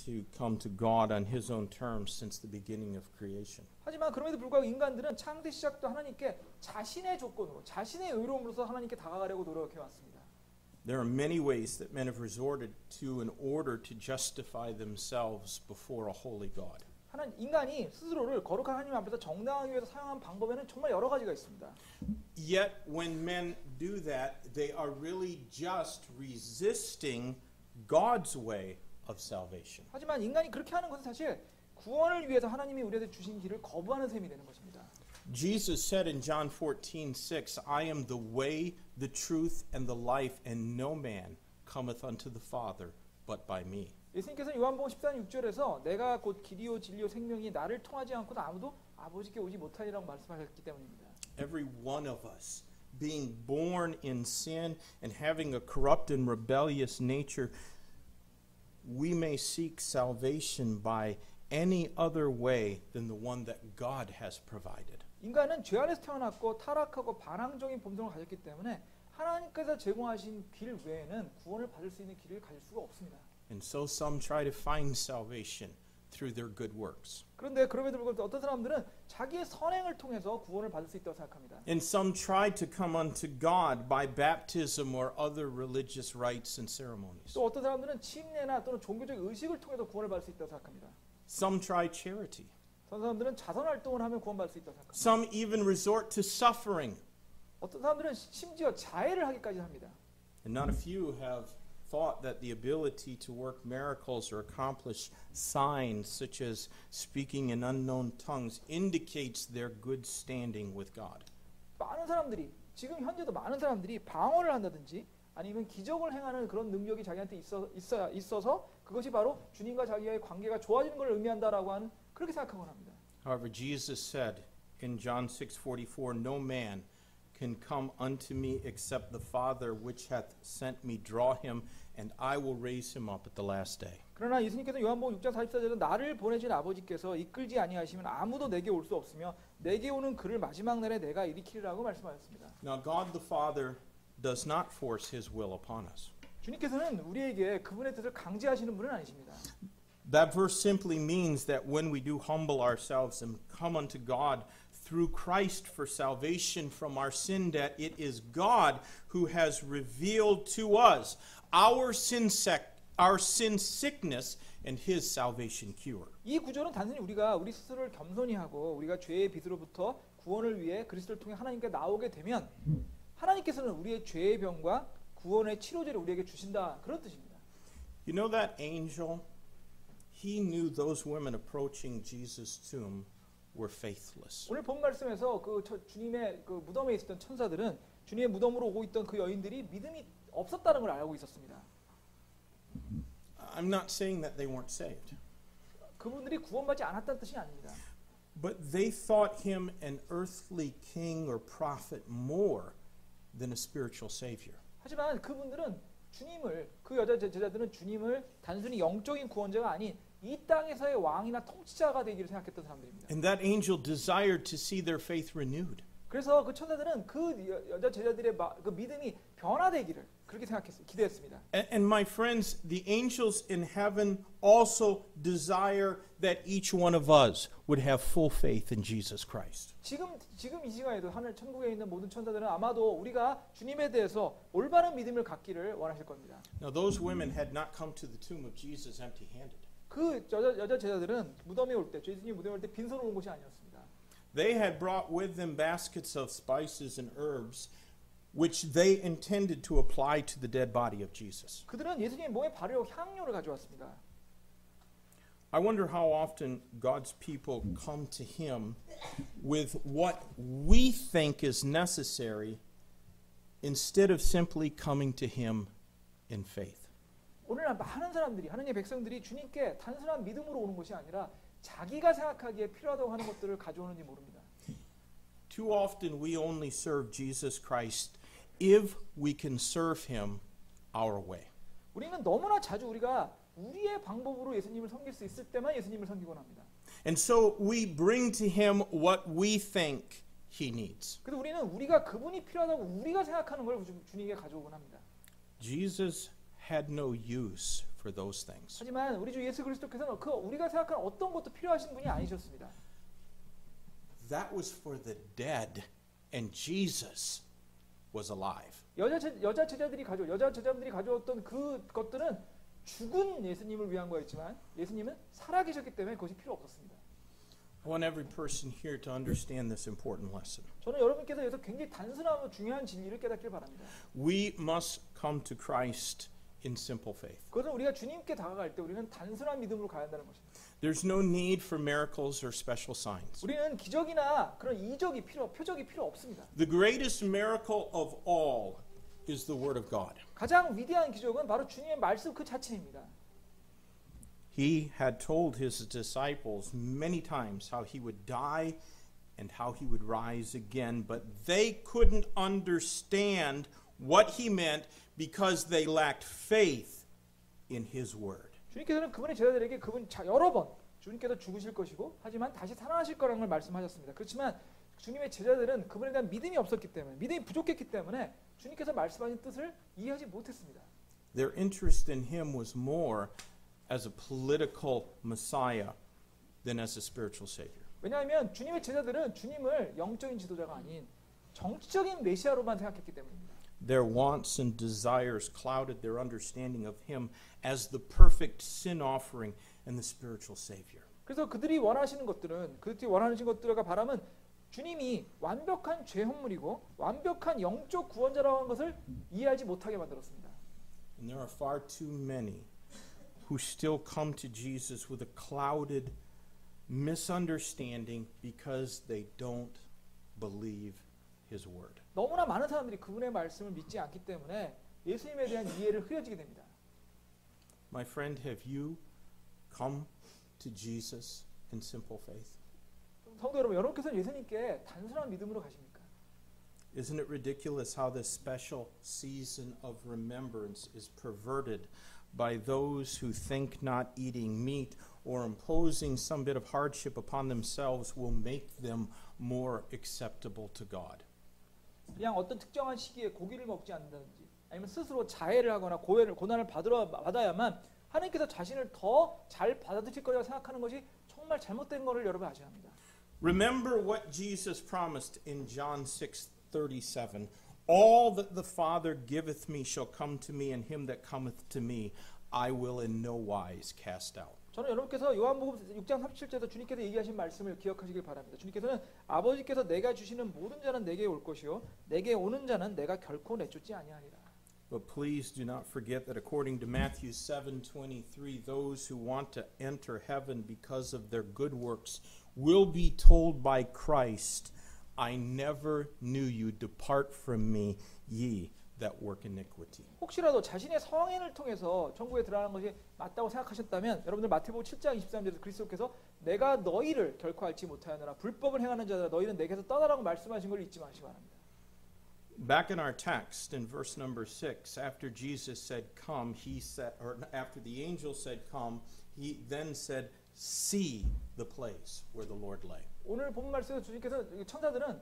to come to God on his own terms since the beginning of creation. 하지만 그럼에도 불구하고 인간들은 창세 시작도 하나님께 자신의 조건으로, 자신의 의로움으로서 하나님께 다가가려고 노력해 왔습니다. There are many ways that men have resorted to in order to justify themselves before a holy God. 인간이 스스로를 거룩한 하나님 앞에서 정당하기 위해서 사용한 방법에는 정말 여러 가지가 있습니다. Yet when men do that, they are really just resisting God's way of salvation. 하지만 인간이 그렇게 하는 것은 사실 구원을 위해서 하나님이 우리에게 주신 길을 거부하는 셈이 되는 것입니다. Jesus said in John 14:6, I am the way, the truth, and the life, and no man cometh unto the Father but by me. 예수님께서 요한복음 14장 6절에서 내가 곧 길이요 진리요 생명이 나를 통하지 않고는 아무도 아버지께 오지 못하리라고 말씀하셨기 때문입니다. Every one of us being born in sin and having a corrupt and rebellious nature, we may seek salvation by any other way than the one that God has provided. 인간은 죄 안에서 태어났고 타락하고 반항적인 본성을 가졌기 때문에 하나님께서 제공하신 길 외에는 구원을 받을 수 있는 길을 가질 수가 없습니다. And so some try to find salvation through their good works. 그런데 그럼에도 불구하고 어떤 사람들은 자기의 선행을 통해서 구원을 받을 수 있다고 생각합니다. And some try to come unto God by baptism or other religious rites and ceremonies. 또 어떤 사람들은 침례나 또는 종교적 의식을 통해서 구원을 받을 수 있다고 생각합니다. Some try charity. 어떤 사람들은 자선 활동을 하면 구원받을 수 있다고 생각합니다. Some even resort to suffering. 어떤 사람들은 심지어 자해를 하기까지 합니다. And not a few have thought that the ability to work miracles or accomplish signs such as speaking in unknown tongues indicates their good standing with God. 많은 사람들이 지금 현재도 많은 사람들이 방언을 한다든지 아니면 기적을 행하는 그런 능력이 자기한테 있어서 그것이 바로 주님과 자기의 관계가 좋아지는 걸 의미한다라고 하는 그렇게 생각하곤 합니다. However, Jesus said in John 6:44, no man can come unto me except the Father which hath sent me draw him, and I will raise him up at the last day. 그러나 예수님께서 요한복음 6장 44절에 나를 보내신 아버지께서 이끌지 아니하시면 아무도 내게 올 수 없으며 내게 오는 그를 마지막 날에 내가 일으키리라고 말씀하셨습니다. Now God the Father does not force his will upon us. 주님께서는 우리에게 그분의 뜻을 강제하시는 분은 아니십니다. That verse simply means that when we do humble ourselves and come unto God through Christ for salvation from our sin debt, it is God who has revealed to us our sin sickness and his salvation cure. 이 구절은 단순히 우리가 우리 스스로를 겸손히 하고 우리가 죄의 빚으로부터 구원을 위해 그리스도를 통해 하나님께 나오게 되면 하나님께서는 우리의 죄의 병과 구원의 치료제를 우리에게 주신다 그런 뜻입니다. You know that angel? He knew those women approaching Jesus' tomb were faithless. 오늘 본 말씀에서 그 주님의 그 무덤에 있었던 천사들은 주님의 무덤으로 오고 있던 그 여인들이 믿음이 없었다는 걸 알고 있었습니다. I'm not saying that they weren't saved. 그분들이 구원받지 않았다는 뜻이 아닙니다. But they thought him an earthly king or prophet more than a spiritual savior. 하지만 그분들은 주님을 그 여자 제자들은 주님을 단순히 영적인 구원자가 아닌 이 땅에서의 왕이나 통치자가 되기를 생각했던 사람들입니다. And that angel desired to see their faith renewed. 그래서 그 천사들은 그 여자 제자들의 그 믿음이 변화되기를 그렇게 생각했어요. 기대했습니다. And my friends, the angels in heaven also desire that each one of us would have full faith in Jesus Christ. 지금 이 시간에도 하늘 천국에 있는 모든 천사들은 아마도 우리가 주님에 대해서 올바른 믿음을 갖기를 원하실 겁니다. Now those women had not come to the tomb of Jesus empty-handed. 그 여자 제자들은 무덤에 올 때, 예수님 무덤에 올 때 빈손으로 온 것이 아니었습니다. They had brought with them baskets of spices and herbs which they intended to apply to the dead body of Jesus. 그들은 예수님의 몸에 바르려고 향료를 가져왔습니다. I wonder how often God's people come to him with what we think is necessary instead of simply coming to him in faith. 오늘날 많은 사람들이 하나님의 백성들이 주님께 단순한 믿음으로 오는 것이 아니라 자기가 생각하기에 필요하다고 하는 것들을 가져오는지 모릅니다. Too often we only serve Jesus Christ if we can serve him our way. 우리는 너무나 자주 우리가 우리의 방법으로 예수님을 섬길 수 있을 때만 예수님을 섬기곤 합니다. And so we bring to him what we think he needs. 그래서 우리는 우리가 그분이 필요하다고 우리가 생각하는 걸 주님에게 가져오곤 합니다. Jesus had no use for those things. 하지만 우리 주 예수 그리스도께서는 그 우리가 생각하는 어떤 것도 필요하신 분이 아니셨습니다. That was for the dead, and Jesus was alive. 여자 제자들이 가져왔던 그 것들은 죽은 예수님을 위한 거였지만 예수님은 살아계셨기 때문에 그것이 필요 없었습니다. I want every person here to understand this important lesson. 저는 여러분께서 여기서 굉장히 단순하고 중요한 진리를 깨닫길 바랍니다. We must come to Christ in simple faith. 그것은 우리가 주님께 다가갈 때 우리는 단순한 믿음으로 가야 한다는 것입니다. There's no need for miracles or special signs. 우리는 기적이나 그런 표적이 필요 없습니다. The greatest miracle of all is the Word of God. 가장 위대한 기적은 바로 주님의 말씀 그 자체입니다. He had told his disciples many times how he would die and how he would rise again, but they couldn't understand what he meant because they lacked faith in his word. 주님께서는 그분의 제자들에게 여러 번 주님께서 죽으실 것이고 하지만 다시 살아나실 거라는 걸 말씀하셨습니다. 그렇지만 주님의 제자들은 그분에 대한 믿음이 없었기 때문에 믿음이 부족했기 때문에 주님께서 말씀하신 뜻을 이해하지 못했습니다. Their interest in him was more as a political Messiah than as a spiritual Savior. 왜냐하면 주님의 제자들은 주님을 영적인 지도자가 아닌 정치적인 메시아로만 생각했기 때문입니다. Their wants and desires clouded their understanding of him as the perfect sin offering and the spiritual Savior. 그래서 그들이 원하는 것들과 바람은 주님이 완벽한 죄헌물이고 완벽한 영적 구원자라고 하는 것을 이해하지 못하게 만들었습니다. And there are far too many who still come to Jesus with a clouded misunderstanding because they don't believe his word. 너무나 많은 사람들이 그분의 말씀을 믿지 않기 때문에 예수님에 대한 이해를 흐려지게 됩니다. My friend, have you come to Jesus in simple faith? 성도 여러분, 여러분께서는 예수님께 단순한 믿음으로 가십니까? Isn't it ridiculous how this special season of remembrance is perverted by those who think not eating meat or imposing some bit of hardship upon themselves will make them more acceptable to God? 그냥 어떤 특정한 시기에 고기를 먹지 않는다든지 아니면 스스로 자해를 하거나 고난을 받아야만 하나님께서 자신을 더 잘 받아들일 거라고 생각하는 것이 정말 잘못된 것을 여러분 아셔야 합니다. Remember what Jesus promised in John 6:37. All that the Father giveth me shall come to me, and him that cometh to me I will in no wise cast out. 저는 여러분께서 요한복음 6장 37절에서 주님께서 얘기하신 말씀을 기억하시길 바랍니다. 주님께서는 아버지께서 내가 주시는 모든 자는 내게 올 것이요 내게 오는 자는 내가 결코 내쫓지 아니하리라. But please do not forget that according to Matthew 7:23, those who want to enter heaven because of their good works will be told by Christ, I never knew you. Depart from me, ye that work iniquity. 혹시라도 자신의 성행을 통해서 천국에 들어가는 것이 맞다고 생각하셨다면 여러분들 마태복음 7장 23절에서 그리스도께서 내가 너희를 결코 알지 못하였노라 불법을 행하는 자들아 너희는 내게서 떠나라고 말씀하신 걸 잊지 마시기 바랍니다. Back in our text in verse number 6, after Jesus said come, he said, or after the angel said come, he then said see the place where the Lord lay. 오늘 본 말씀에서 주님께서 천사들은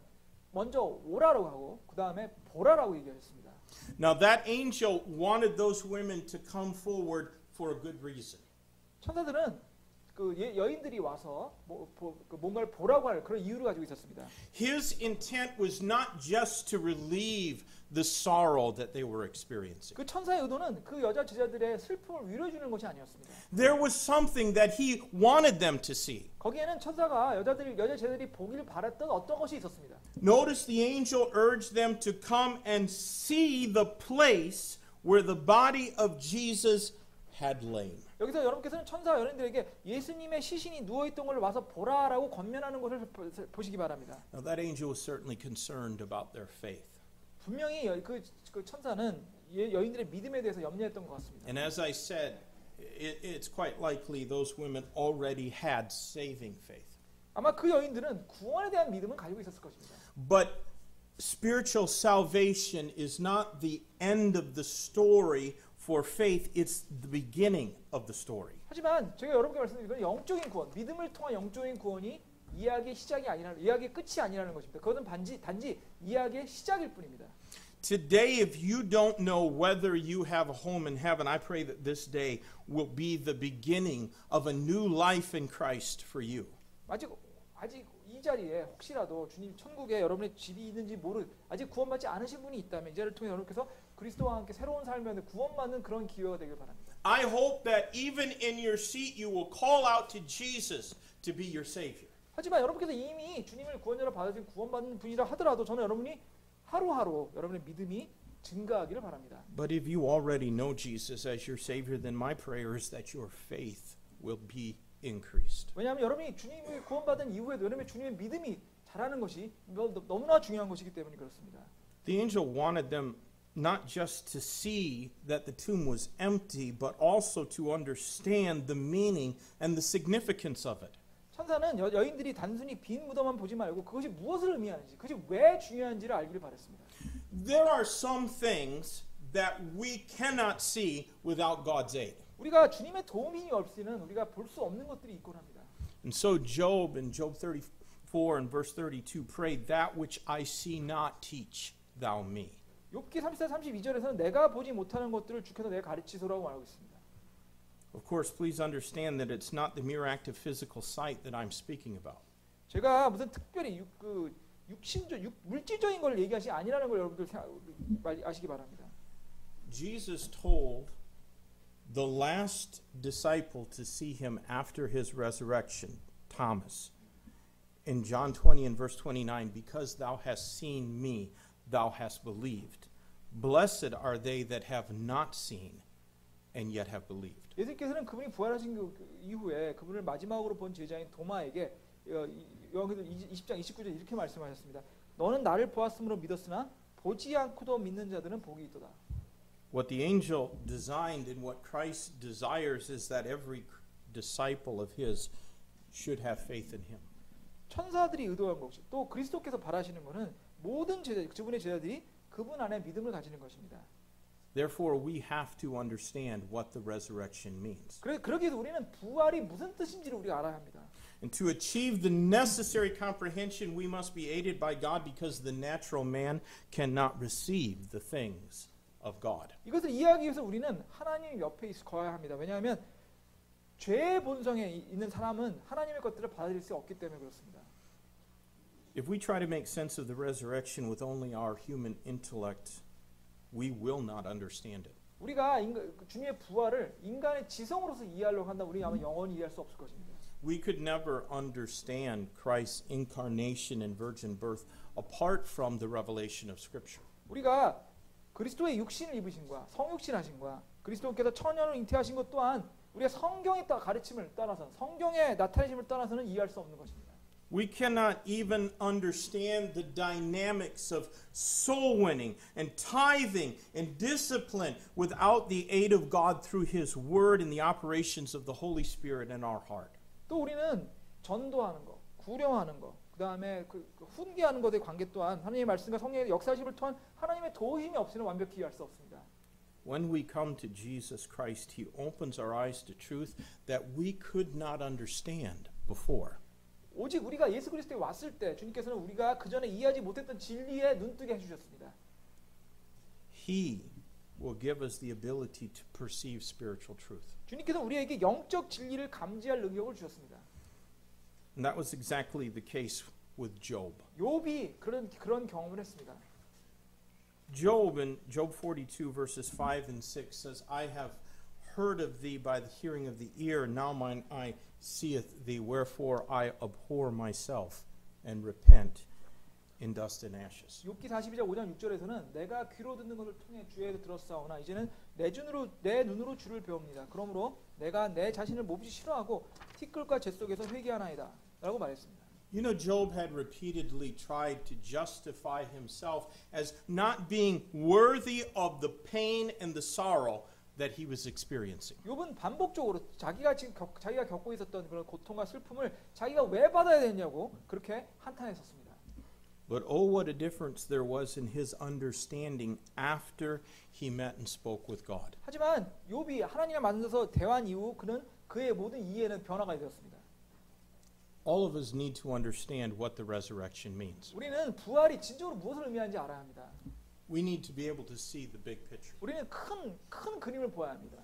먼저 오라라고 하고 그 다음에 보라라고 얘기하셨습니다. Now that angel wanted those women to come forward for a good reason. 천사들은 그 여인들이 와서 뭔가를 보라고 할 그런 이유를 가지고 있었습니다. His intent was not just to relieve the sorrow that they were experiencing. 그 천사의 의도는 그 여자 제자들의 슬픔을 위로해 주는 것이 아니었습니다. There was something that he wanted them to see. 거기에는 천사가 여자 제자들이 보기를 바랐던 어떤 것이 있었습니다. Notice the angel urged them to come and see the place where the body of Jesus had lain. 여기서 여러분께서는 천사와 여인들에게 예수님의 시신이 누워있던 걸 와서 보라라고 권면하는 것을 보시기 바랍니다. Now that angel was certainly concerned about their faith. 분명히 그 천사는 여인들의 믿음에 대해서 염려했던 것 같습니다. And as I said, it's quite likely those women already had saving faith. 아마 그 여인들은 구원에 대한 믿음은 가지고 있었을 것입니다. But spiritual salvation is not the end of the story for faith, it's the beginning of the story. 하지만 제가 여러분께 말씀드린 영적인 구원, 믿음을 통한 영적인 구원이 이야기의 시작이 아니라 이야기의 끝이 아니라는 것입니다. 그것은 단지 이야기의 시작일 뿐입니다. Today, if you don't know whether you have a home in heaven, I pray that this day will be the beginning of a new life in Christ for you. 아직 이 자리에 혹시라도 주님 천국에 여러분의 집이 있는지 아직 구원받지 않으신 분이 있다면 이 자리를 통해 여러분께서 그리스도와 함께 새로운 삶을 구원받는 그런 기회가 되길 바랍니다. I hope that even in your seat you will call out to Jesus to be your Savior. 하지만 여러분께서 이미 주님을 구원자로 받으신 구원받는 분이라 하더라도 저는 여러분이 하루하루 여러분의 믿음이 증가하기를 바랍니다. But if you already know Jesus as your Savior, then my prayer is that your faith will be increased. 왜냐하면 여러분이 주님을 구원받은 이후에도 여러분의 주님의 믿음이 자라는 것이 너무나 중요한 것이기 때문에 그렇습니다. The angel wanted them not just to see that the tomb was empty, but also to understand the meaning and the significance of it. 천사는 여인들이 단순히 빈 무덤만 보지 말고 그것이 무엇을 의미하는지, 그것이 왜 중요한지를 알기를 바랬습니다. There are some things that we cannot see without God's aid. 우리가 주님의 도움이 없이는 우리가 볼 수 없는 것들이 있곤 합니다. And so Job in Job 34 and verse 32 prayed, that which I see not teach thou me. 욥기 34, 32절에서는 내가 보지 못하는 것들을 주께서 내게 가르치소라고 말하고 있습니다. Of course, please understand that it's not the mere act of physical sight that I'm speaking about. 제가 무슨 특별히 물질적인 걸 얘기하시 아니라는 걸 여러분들 아시기 바랍니다. Jesus told the last disciple to see him after his resurrection, Thomas, in John 20 and verse 29, because thou hast seen me, thou hast believed. Blessed are they that have not seen and yet have believed. 예수께서는 그분이 부활하신 이후에 그분을 마지막으로 본 제자인 도마에게 요한계시록 20장 29절 이렇게 말씀하셨습니다. 너는 나를 보았으므로 믿었으나 보지 않고도 믿는 자들은 복이 있도다. What the angel designed and what Christ desires is that every disciple of his should have faith in him. 천사들이 의도한 것이 또 그리스도께서 바라시는 것은 모든 그분의 제자들이 그분 안에 믿음을 가지는 것입니다. Therefore, we have to understand what the resurrection means. 그러기 위해서 우리는 부활이 무슨 뜻인지를 우리가 알아야 합니다. And to achieve the necessary comprehension, we must be aided by God because the natural man cannot receive the things of God. 이것을 이해하기 위해서 우리는 하나님 옆에 있어야 합니다. 왜냐하면 죄의 본성에 있는 사람은 하나님의 것들을 받아들일 수 없기 때문에 그렇습니다. If we try to make sense of the resurrection with only our human intellect, we will not understand it. 우리가 주님의 부활을 인간의 지성으로서 이해하려고 한다면 우리 아마 영원히 이해할 수 없을 것입니다. We could never understand Christ's incarnation and virgin birth apart from the revelation of Scripture. 우리가 그리스도의 육신을 입으심과 성육신하심과 그리스도께서 천년을 잉태하신 것 또한 우리가 성경의 가르침을 따라서 성경의 나타내심을 따라서는 이해할 수 없는 것입니다. We cannot even understand the dynamics of soul winning and tithing and discipline without the aid of God through His Word and the operations of the Holy Spirit in our heart. 또 우리는 전도하는 거, 구령하는 거, 그다음에 훈계하는 것의 관계 또한 하나님의 말씀과 성령의 역사심을 통한 하나님의 도우심이 없이는 완벽히 이해할 수 없습니다. When we come to Jesus Christ, He opens our eyes to truth that we could not understand before. 오직 우리가 예수 그리스도에 왔을 때 주님께서는 우리가 그 전에 이해하지 못했던 진리에 눈뜨게 해주셨습니다. He will give us the ability to perceive spiritual truth. 주님께서 우리에게 영적 진리를 감지할 능력을 주셨습니다. And that was exactly the case with Job. 욥이 그런 경험을 했습니다. Job in Job 42 verses 5 and 6 says, I have heard of thee by the hearing of the ear, now mine eye seeth thee, wherefore I abhor myself and repent in dust and ashes. 욥기 42장 5장 6절에서는 내가 귀로 듣는 것을 통해 주에서 들었사오나 이제는 내 눈으로 주를 배웁니다. 그러므로 내가 내 자신을 몹시 싫어하고 티끌과 재 속에서 회개하나이다 라고 말했습니다. You know, Job had repeatedly tried to justify himself as not being worthy of the pain and the sorrow that he was experiencing. 욥은 반복적으로 자기가 겪고 있었던 그런 고통과 슬픔을 자기가 왜 받아야 되냐고 그렇게 한탄했었습니다. But oh, what a difference there was in his understanding after he met and spoke with God. 하지만 욥이 하나님을 만나서 대화한 이후 그의 모든 이해는 변화가 되었습니다. All of us need to understand what the resurrection means. 우리는 부활이 진정으로 무엇을 의미하는지 알아야 합니다. we need to be able to see the big picture. 우리는 큰 그림을 보아야 합니다.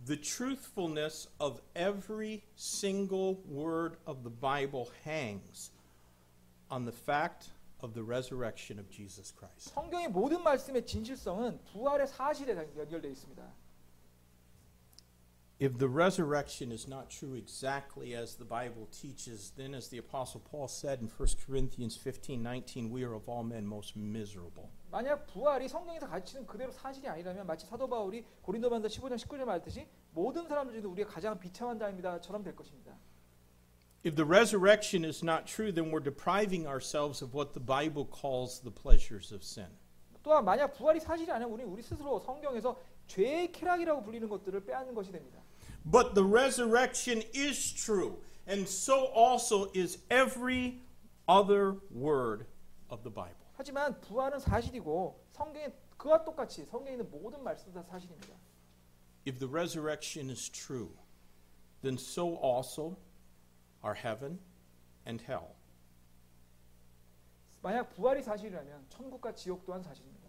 The truthfulness of every single word of the Bible hangs on the fact of the resurrection of Jesus Christ. 성경의 모든 말씀의 진실성은 부활의 사실에 연결되어 있습니다. If the resurrection is not true exactly as the Bible teaches, then as the Apostle Paul said in 1 Corinthians 15:19, we are of all men most miserable. 만약 부활이 성경에서 가르치는 그대로 사실이 아니라면 마치 사도 바울이 고린도전서 15장 19절 말했듯이 모든 사람들 중에도 우리가 가장 비참한 자입니다처럼 될 것입니다. If the resurrection is not true, then we're depriving ourselves of what the Bible calls the pleasures of sin. 또한 만약 부활이 사실이 아니면 우리 스스로 성경에서 죄의 쾌락이라고 불리는 것들을 빼앗는 것이 됩니다. But the resurrection is true, and so also is every other word of the Bible. 하지만 부활은 사실이고 성경에 그와 똑같이 성경에 있는 모든 말씀도 다 사실입니다. If the resurrection is true, then so also are heaven and hell. 만약 부활이 사실이라면 천국과 지옥 또한 사실입니다.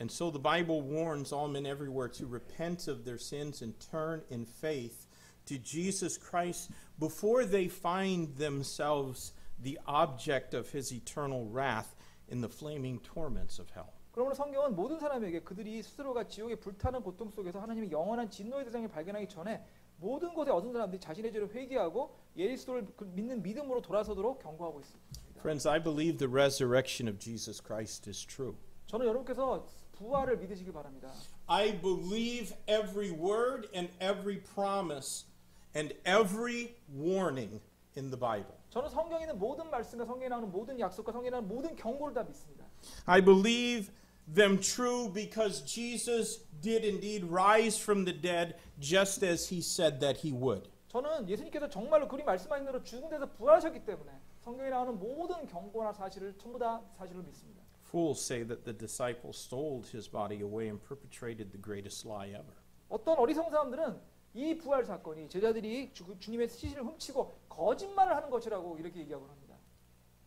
And so the Bible warns all men everywhere to repent of their sins and turn in faith to Jesus Christ before they find themselves the object of his eternal wrath in the flaming torments of hell. 그러므로 성경은 모든 사람에게 그들이 스스로가 지옥의 불타는 고통 속에서 하나님의 영원한 진노의 대상을 발견하기 전에 모든 것에 얻은 사람들이 자신의 죄를 회개하고 예수를 믿는 믿음으로 돌아서도록 경고하고 있습니다. Friends, I believe the resurrection of Jesus Christ is true. 저는 여러분께서 부활을 믿으시기 바랍니다. I believe every word and every promise and every warning in the Bible. 저는 성경에 있는 모든 말씀과 성경에 나오는 모든 약속과 성경에 나오는 모든 경고를 다 믿습니다. I believe them true because Jesus did indeed rise from the dead just as he said that he would. 저는 예수님께서 정말로 그리 말씀하신 대로 죽은 데서 부활하셨기 때문에 성경에 나오는 모든 경고나 사실을 전부 다 사실로 믿습니다. Fools say that the disciples stole his body away and perpetrated the greatest lie ever. 어떤 어리석은 사람들은 이 부활 사건이 제자들이 주님의 시신을 훔치고 거짓말을 하는 것이라고 이렇게 얘기하곤 합니다.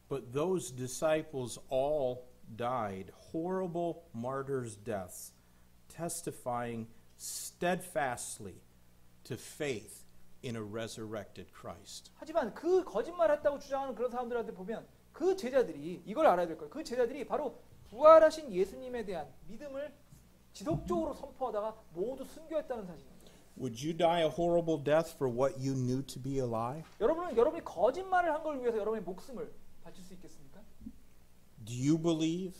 But those disciples all died horrible martyrs' deaths, testifying steadfastly to faith in a resurrected Christ. 하지만 그 거짓말했다고 주장하는 그런 사람들한테 보면 그 제자들이 이걸 알아야 될 거예요. 그 제자들이 바로 부활하신 예수님에 대한 믿음을 지속적으로 선포하다가 모두 순교했다는 사실입니다. Would you die a horrible death for what you knew to be a lie? 여러분이 거짓말을 한 걸 위해서 여러분의 목숨을 바칠 수 있겠습니까? Do you believe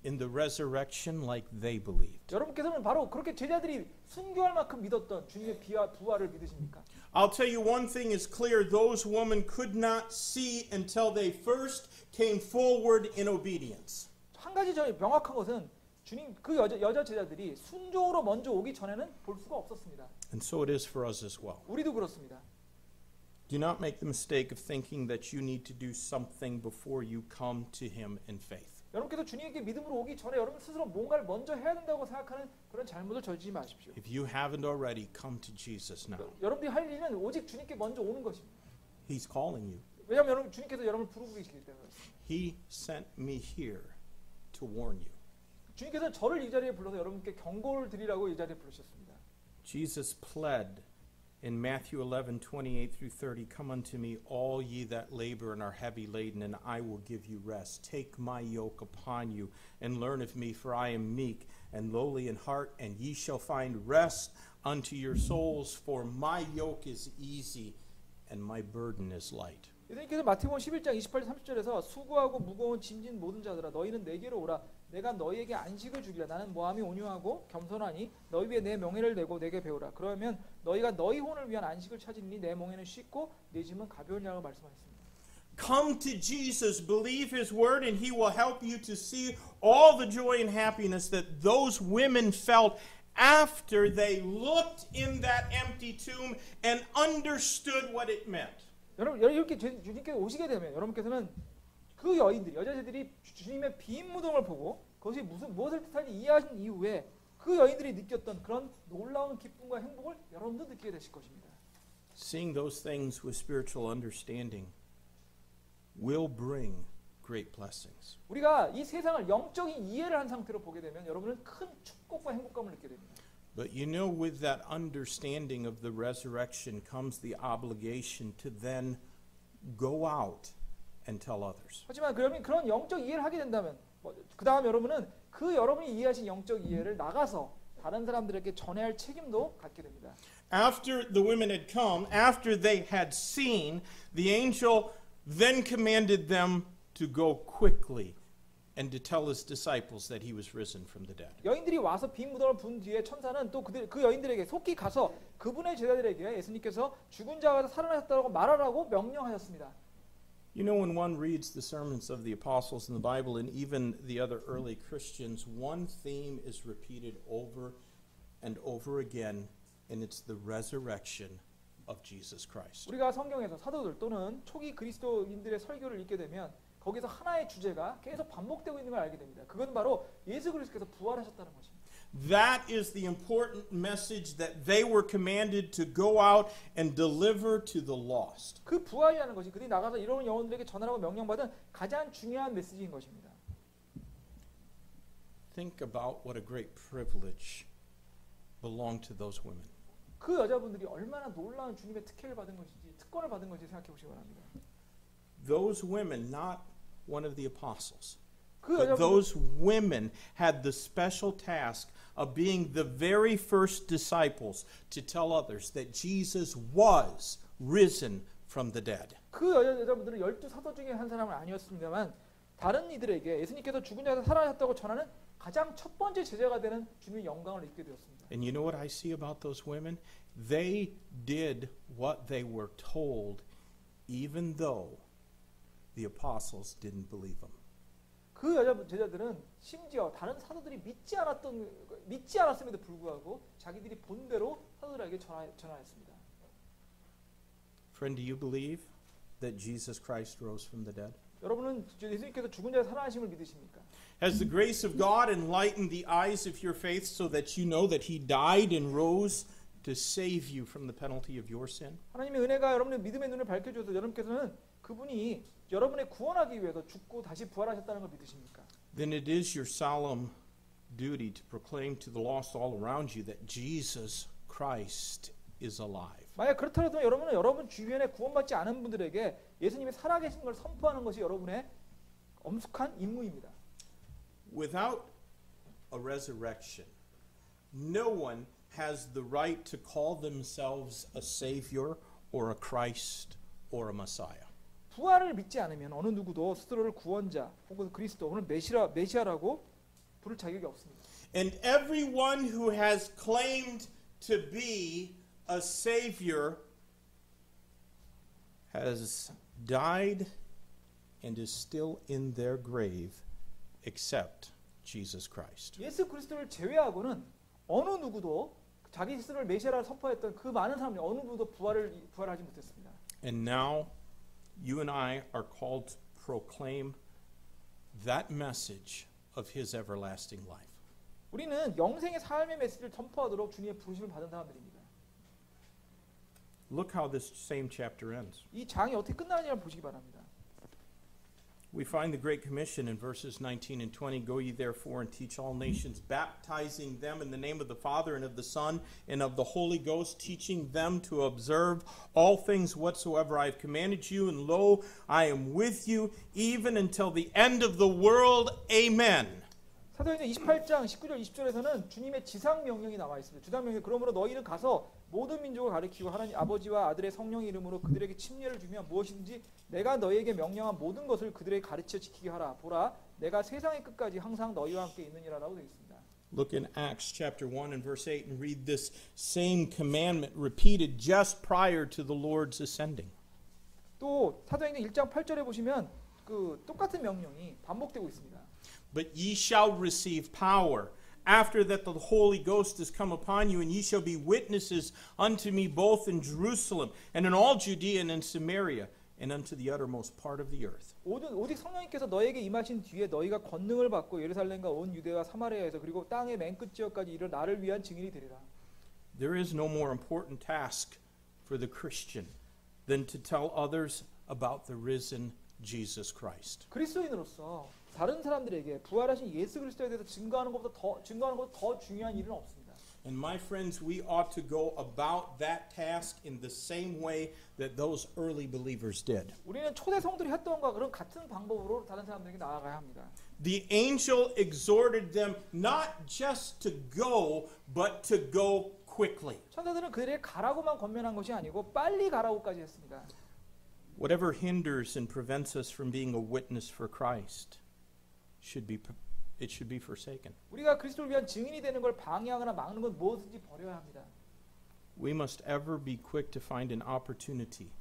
in the resurrection like they believed? 여러분께서는 바로 그렇게 제자들이 순교할 만큼 믿었던 주님의 부활을 믿으십니까? I'll tell you one thing is clear. Those women could not see until they first came forward in obedience. 한 가지 명확한 것은 주님 그 여자 제자들이 순종으로 먼저 오기 전에는 볼 수가 없었습니다. And so it is for us as well. 우리도 그렇습니다. Do not make the mistake of thinking that you need to do something before you come to him in faith. 여러분께서 주님께 믿음으로 오기 전에 여러분 스스로 뭔가를 먼저 해야 된다고 생각하는 그런 잘못을 저지르지 마십시오. If you haven't already, come to Jesus now. 여러분들이 할 일은 오직 주님께 먼저 오는 것입니다. He's calling you. 왜냐하면 여러분 주님께서 여러분을 부르고 계시기 때문에. He sent me here to warn you. 주님께서 저를 이 자리에 불러서 여러분께 경고를 드리라고 이 자리에 부르셨습니다. Jesus pled in Matthew 11:28 through 30, "Come unto me, all ye that labor and are heavy laden, and I will give you rest. Take my yoke upon you, and learn of me, for I am meek and lowly in heart, and ye shall find rest unto your souls, for my yoke is easy, and my burden is light." 예수님께서 마태복음 11장 28절 30절에서 수고하고 무거운 짐진 모든 자들아 너희는 내게로 오라 내가 너희에게 안식을 주리라 나는 모함이 온유하고 겸손하니 너희 위에 내 명예를 내고 내게 배우라 그러면 너희가 너희 혼을 위한 안식을 찾으리니 내 멍에는 쉽고 내 짐은 가벼우냐고 말씀하셨습니다. Come to Jesus, believe his word, and he will help you to see all the joy and happiness that those women felt after they looked in that empty tomb and understood what it meant. 여러분 이렇게 주님께 오시게 되면 여러분께서는 그 여자들이 주님의 빈 무덤을 보고 그것이 무엇을 뜻하는지 이해하신 이후에 그 여인들이 느꼈던 그런 놀라운 기쁨과 행복을 여러분도 느끼게 되실 것입니다. Seeing those things with spiritual understanding will bring great blessings. 우리가 이 세상을 영적인 이해를 한 상태로 보게 되면 여러분은 큰 축복과 행복감을 느끼게 됩니다. But you know, with that understanding of the resurrection comes the obligation to then go out and tell others. 하지만 그런 영적 이해를 하게 된다면 그 다음 여러분은 그 여러분이 이해하신 영적 이해를 나가서 다른 사람들에게 전해야 할 책임도 갖게 됩니다. After the women had come, after they had seen, the angel then commanded them to go quickly and to tell his disciples that he was risen from the dead. 여인들이 와서 빈 무덤을 본 뒤에 천사는 또 그 여인들에게 속히 가서 그분의 제자들에게 예수님께서 죽은 자가 살아나셨다고 말하라고 명령하셨습니다. You know, when one reads the sermons of the apostles in the Bible and even the other early Christians, one theme is repeated over and over again, and it's the resurrection of Jesus Christ. 우리가 성경에서 사도들 또는 초기 그리스도인들의 설교를 읽게 되면 거기서 하나의 주제가 계속 반복되고 있는 걸 알게 됩니다. 그건 바로 예수 그리스도께서 부활하셨다는 것입니다. That is the important message that they were commanded to go out and deliver to the lost. 그 부활이라는 것이 그들이 나가서 이런 영혼들에게 전하라고 명령받은 가장 중요한 메시지인 것입니다. Think about what a great privilege belonged to those women. 그 여자분들이 얼마나 놀라운 주님의 특혜를 받은 것인지 특권을 받은 것인지 생각해 보시기 바랍니다. Those women, not one of the apostles, 그 but 여자분들 those women had the special task of being the very first disciples to tell others that Jesus was risen from the dead. 그 여자분들은 12 사도 중에 한 사람은 아니었습니다만 다른 이들에게 예수님께서 죽은 자에서 살아나셨다고 전하는 가장 첫 번째 제자가 되는 주님의 영광을 입게 되었습니다. And you know what I see about those women? They did what they were told, even though the apostles didn't believe them. 그 제자들은 심지어 다른 사도들이 믿지 않았음에도 불구하고 자기들이 본대로 사도들에게 전하였습니다. Friend, do you believe that Jesus Christ rose from the dead? 여러분은 예수님께서 죽은 자에서 살아나심을 믿으십니까? Has the grace of God enlightened the eyes of your faith so that you know that He died and rose to save you from the penalty of your sin? 하나님의 은혜가 여러분의 믿음의 눈을 밝혀줘서 여러분께서는 그분이 여러분의 구원하기 위해서 죽고 다시 부활하셨다는 걸 믿으십니까? Then it is your solemn duty to proclaim to the lost all around you that Jesus Christ is alive. 만약 그렇더라도 여러분은 여러분 주변에 구원받지 않은 분들에게 예수님이 살아계신 걸 선포하는 것이 여러분의 엄숙한 임무입니다. Without a resurrection, no one has the right to call themselves a Savior or a Christ or a Messiah. 부활을 믿지 않으면 어느 누구도 스스로를 구원자 혹은 그리스도 혹은 메시아라고 부를 자격이 없습니다. And everyone who has claimed to be a Savior has died and is still in their grave except Jesus Christ. 예수 그리스도를 제외하고는 어느 누구도 자기 스스로를 메시아라 선포했던 그 많은 사람들이 어느 누구도 부활하지 못했습니다. And now you and I are called to proclaim that message of His everlasting life. 우리는 영생의 삶의 메시지를 선포하도록 주님의 부르심을 받은 사람들입니다. Look how this same chapter ends. 이 장이 어떻게 끝나느냐를 보시기 바랍니다. We find the Great Commission in verses 19 and 20. Go ye therefore and teach all nations, baptizing them in the name of the Father and of the Son and of the Holy Ghost, teaching them to observe all things whatsoever I have commanded you. And lo, I am with you even until the end of the world. Amen. 사도행전 28장 19절 20절에서는 주님의 지상 명령이 나와 있습니다. 주상 명령 그러므로 너희는 가서 모든 민족을 가르치고 하나님 아버지와 아들의 성령의 이름으로 그들에게 침례를 주며 무엇이든지 내가 너희에게 명령한 모든 것을 그들에게 가르쳐 지키게 하라. 보라, 내가 세상의 끝까지 항상 너희와 함께 있느니라라고 되어 있습니다. Look in Acts chapter 1 and verse 8 and read this same commandment repeated just prior to the Lord's ascending. 또 사도행전 1장 8절에 보시면 그 똑같은 명령이 반복되고 있습니다. But ye shall receive power after that the Holy Ghost is come upon you, and ye shall be witnesses unto me both in Jerusalem and in all Judea and in Samaria and unto the uttermost part of the earth. 오직 성령님께서 너에게 임하신 뒤에 너희가 권능을 받고 예루살렘과 온 유대와 사마리아에서 그리고 땅의 맨 끝 지역까지 이르러 나를 위한 증인이 되리라. There is no more important task for the Christian than to tell others about the risen Jesus Christ. 그리스도인으로서 다른 사람들에게 부활하신 예수 그리스도에 대해서 증거하는 것보다 더 중요한 일은 없습니다. And my friends, we ought to go about that task in the same way that those early believers did. 우리는 초대 성들이 했던 것과 그런 같은 방법으로 다른 사람들에게 나아가야 합니다. The angel exhorted them not just to go, but to go quickly. 천사들은 그들에게 가라고만 권면한 것이 아니고 빨리 가라고까지 했습니다. Whatever hinders and prevents us from being a witness for Christ should be forsaken. 우리가 그리스도를 위한 증인이 되는 걸 방해하거나 막는 건 무엇인지 버려야 합니다. We must ever be quick to find an opportunity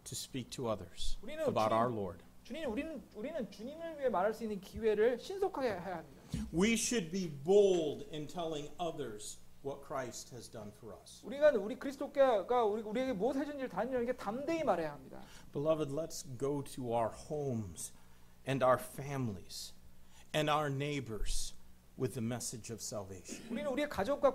to speak to others 우리는 about our Lord. 우리는 주님을 위해 말할 수 있는 기회를 신속하게 해야 합니다. We should be bold in telling others what Christ has done for us. 우리 그리스도께가 우리에게 무엇 해준지를 다니는 게 담대히 말해야 합니다. Beloved, let's go to our homes and our families and our neighbors with the message of salvation. 우리는 우리의 가정과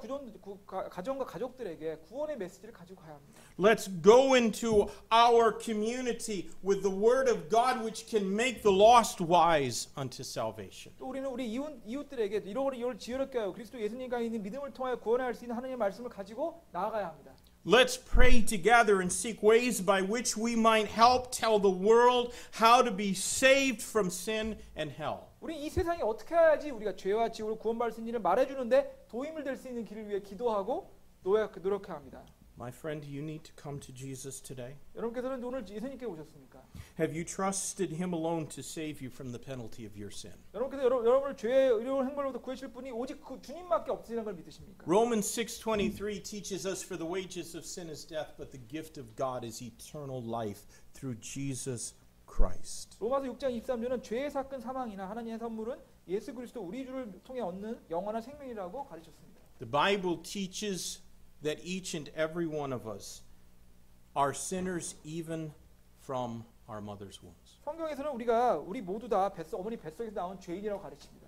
가족들에게 구원의 메시지를 가지고 가야 합니다. Let's go into our community with the word of God which can make the lost wise unto salvation. 또 우리는 우리 이웃들에게 이를 지혜롭게 하여 그리스도 예수님과 있는 믿음을 통하여 구원할 수 있는 하나님의 말씀을 가지고 나아가야 합니다. Let's pray together and seek ways by which we might help tell the world how to be saved from sin and hell. 우리 이 세상에 어떻게 해야지 우리가 죄와 지옥을 구원받을 수 있는 일을 말해주는데 도움을 될 수 있는 길을 위해 기도하고 노력해야 합니다. My friend, you need to come to Jesus today. 여러분께서는 오늘 예수님께 오셨습니까? Have you trusted Him alone to save you from the penalty of your sin? 여러분께서 여러분을 죄의 의로운 행벌로부터 구해줄 분이 오직 그 주님밖에 없으시는 걸 믿으십니까? Romans 6:23 teaches us for the wages of sin is death, but the gift of God is eternal life through Jesus Christ. 로마서 6장 23절은 죄의 사건 사망이나 하나님의 선물은 예수 그리스도 우리 주를 통해 얻는 영원한 생명이라고 가르쳤습니다. The Bible teaches that each and every one of us are sinners even from our mother's wombs. 성경에서는 우리 모두 다 어머니 뱃속에서 나온 죄인이라고 가르칩니다.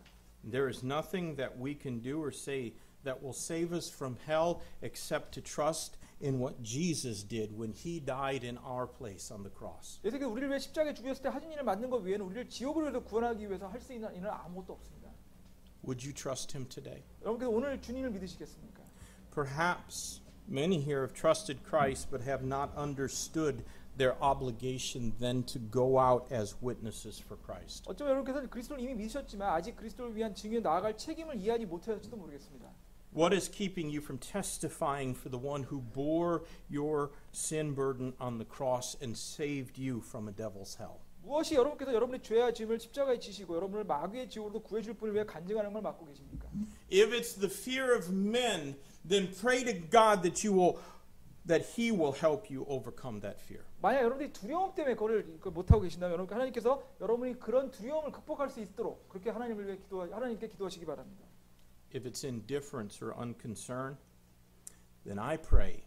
There is nothing that we can do or say that will save us from hell except to trust in what Jesus did when He died in our place on the cross. 예수께서 우리를 위해 십자가에 죽으셨을 때 하신 일을 만든 것 외에는 우리를 지옥으로 구원하기 위해서 할 수 있는 일은 아무것도 없습니다. Would you trust Him today? 여러분께서 오늘 주님을 믿으시겠습니까? Perhaps many here have trusted Christ but have not understood their obligation then to go out as witnesses for Christ. 어쩌면 여러분께서는 그리스도를 이미 믿으셨지만 아직 그리스도를 위한 증인에 나아갈 책임을 이해하지 못하실지도 모르겠습니다. What is keeping you from testifying for the one who bore your sin burden on the cross and saved you from a devil's hell? 무엇이 여러분께서 여러분의 죄와 짐을 십자가에 지시고 여러분을 마귀의 지옥으로 구해줄 분을 위해 간증하는 걸 막고 계십니까? If it's the fear of men, then pray to God that He will help you overcome that fear. 만약 여러분들이 두려움 때문에 그걸 못하고 계신다면 여러분 하나님께서 여러분이 그런 두려움을 극복할 수 있도록 그렇게 하나님을 위해 하나님께 기도하시기 바랍니다. If it's indifference or unconcern, then I pray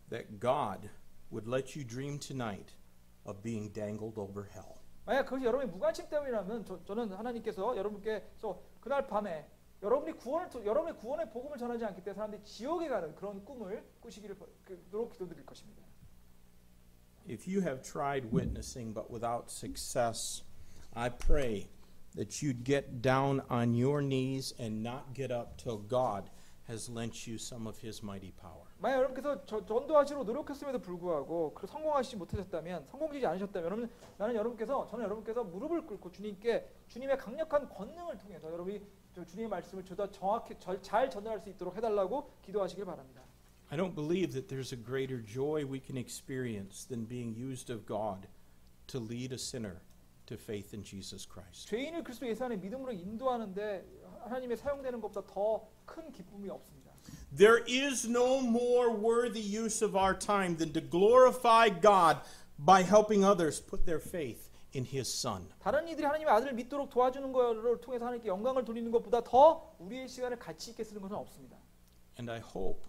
that God would let you dream tonight of being dangled over hell. 만약 그것이 여러분의 무관심 때문이라면 저는 하나님께서 여러분께서 그날 밤에 여러분의 구원의 복음을 전하지 않기 때문에 사람들이 지옥에 가는 그런 꿈을 꾸시기를 기도드릴 것입니다. If you have tried witnessing but without success, I pray that you'd get down on your knees and not get up till God has lent you some of His mighty power. 만약 여러분께서 전도하시러 노력했음에도 불구하고 성공하시지 못하셨다면, 성공되지 않으셨다면, 저는 여러분께서 무릎을 꿇고 주님의 강력한 권능을 통해서 여러분이 주님의 말씀을 더 정확히 잘 전달할 수 있도록 해달라고 기도하시길 바랍니다. I don't believe that there's a greater joy we can experience than being used of God to lead a sinner to faith in Jesus Christ. 죄인을 그리스도 예수 안에 믿음으로 인도하는데 하나님의 사용되는 것보다 더 큰 기쁨이 없습니다. There is no more worthy use of our time than to glorify God by helping others put their faith in His Son. 다른 이들이 하나님의 아들을 믿도록 도와주는 것을 통해서 하나님께 영광을 돌리는 것보다 더 우리의 시간을 가치 있게 쓰는 것은 없습니다. And I hope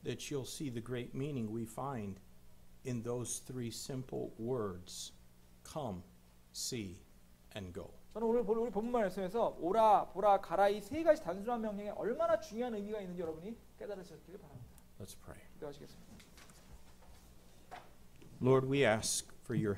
that you'll see the great meaning we find in those three simple words: come, see, and go. 저는 오늘 우리 본문 말씀에서 오라, 보라, 가라 이 세 가지 단순한 명령에 얼마나 중요한 의미가 있는지 여러분이 깨달으셨기를 바랍니다. Let's pray. 기도하시겠습니다. Lord, we ask for your